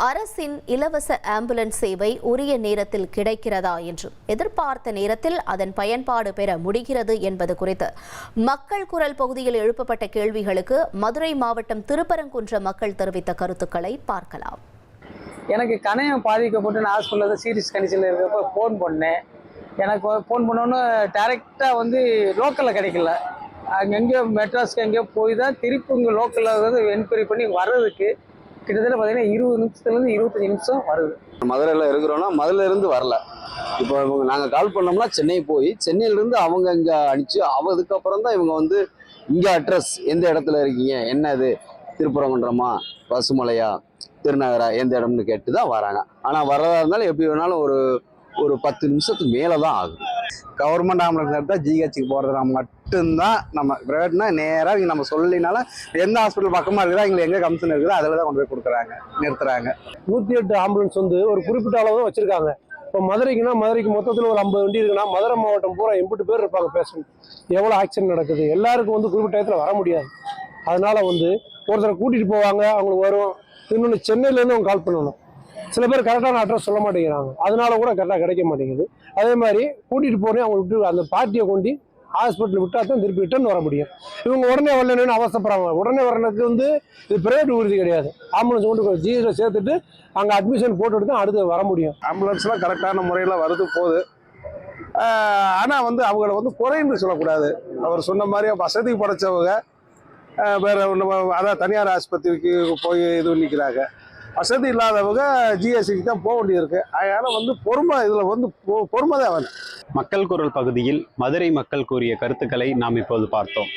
அரசின் இலவச ஆம்புலன்ஸ் சேவை உரிய நேரத்தில் கிடைக்கிறதா என்றும் எதிர்பார்த்த நேரத்தில் அதன் பயன்பாடு பெற முடிகிறது என்பது குறித்து மக்கள் குரல் பகுதியில் எழுப்பப்பட்ட கேள்விகளுக்கு மதுரை மாவட்டம் திருப்பரங்குன்ற மக்கள் தெரிவித்த கருத்துக்களை பார்க்கலாம். எனக்கு கணையம் பாதிக்கப்பட்டு நான் ஹாஸ்பிட்டலில் சீரியஸ் கண்டிஷனில் இருக்கப்போ ஃபோன் பண்ணேன். எனக்கு ஃபோன் பண்ணோன்னு டைரெக்டாக லோக்கலில் கிடைக்கல. அங்கெங்கேயோ மெட்ராஸ்க்கு எங்கேயோ போய் தான் திருப்பி இங்கே லோக்கலில் என்கொயரி பண்ணி வர்றதுக்கு கிட்டத்தட்ட பார்த்தீங்கன்னா 20 நிமிஷத்துலேருந்து 25 நிமிஷம் வருது. மதுரையில் இருக்கிறோன்னா மதுரையிலேருந்து வரல. இப்போ நாங்கள் கால் பண்ணோம்னா சென்னை போய் சென்னையிலேருந்து அவங்க இங்கே அனுப்பிச்சு அதுக்கப்புறம் தான் இவங்க இங்கே அட்ரஸ் எந்த இடத்துல இருக்கீங்க, என்ன இது திருப்பரங்குன்றமா, பசுமலையா, திருநகரா, எந்த இடம்னு கேட்டு தான் வராங்க. ஆனால் வர்றதா இருந்தாலும் எப்படி வேணாலும் ஒரு 10 நிமிஷத்துக்கு மேலே தான் ஆகும். கவர்மெண்ட் ஆம்புலன்ஸ் எடுத்தால் ஜிஹெச்சுக்கு போகிறதுனா மட்டும்தான். நம்ம ப்ரைவேட்னா நேராக இங்கே நம்ம சொல்லினாலும் எந்த ஹாஸ்பிட்டல் பக்கமாக இருக்குதோ எங்களுக்கு எங்கே கமிஷன் இருக்குதோ அதில் தான் கொண்டு போய் கொடுக்குறாங்க, நிறுத்துறாங்க. 108 ஆம்புலன்ஸ் ஒரு குறிப்பிட்ட அளவு தான் வச்சுருக்காங்க. இப்போ மதுரைக்கு மொத்தத்தில் ஒரு 50 வண்டி இருக்குன்னா மதுரை மாவட்டம் பூரா 80 பேர் இருப்பாங்க பேஷண்ட். எவ்வளோ ஆக்சிடென்ட் நடக்குது, எல்லாருக்கும் குறிப்பிட்ட டயத்தில் வர முடியாது. அதனால ஒருத்தரை கூட்டிகிட்டு போவாங்க, அவங்களுக்கு வரும். இன்னொன்று சென்னையிலேருந்து அவங்க கால் பண்ணணும். சில பேர் கரெக்டான அட்ரஸ் சொல்ல மாட்டேங்கிறாங்க, அதனால கூட கரெக்டாக கிடைக்க மாட்டேங்குது. அதே மாதிரி கூட்டிகிட்டு போனே அவங்க விட்டு அந்த பார்ட்டியை கொண்டு ஹாஸ்பிட்டல் விட்டா தான் திருப்பி ரிட்டர்ன் வர முடியும். இவங்க உடனே வரலன்னு அவசரப்படுறாங்க. உடனே வரணுக்கு இது பிரைவேட் உறுதி கிடையாது. ஆம்புலன்ஸ் கொண்டு ஜிஹெச்சில் சேர்த்துட்டு அங்கே அட்மிஷன் போட்டுட்டு தான் அடுத்து வர முடியும். ஆம்புலன்ஸ்லாம் கரெக்டான முறையில் வருது போகுது. ஆனால் அவங்கள குறைன்னு சொல்லக்கூடாது. அவர் சொன்ன மாதிரி வசதி படைச்சவங்க வேற அதான் தனியார் ஆஸ்பத்திரிக்கு போய் இது பண்ணிக்கிறாங்க. வசதி இல்லாதவங்க ஜிஎஸ்சிக்கு தான் போக வேண்டியிருக்கு. அதனால பொறுமை இதில் பொறுமை தான் வேணும். மக்கள் குரல் பகுதியில் மதுரை மக்கள் கூறிய கருத்துக்களை நாம் இப்போது பார்த்தோம்.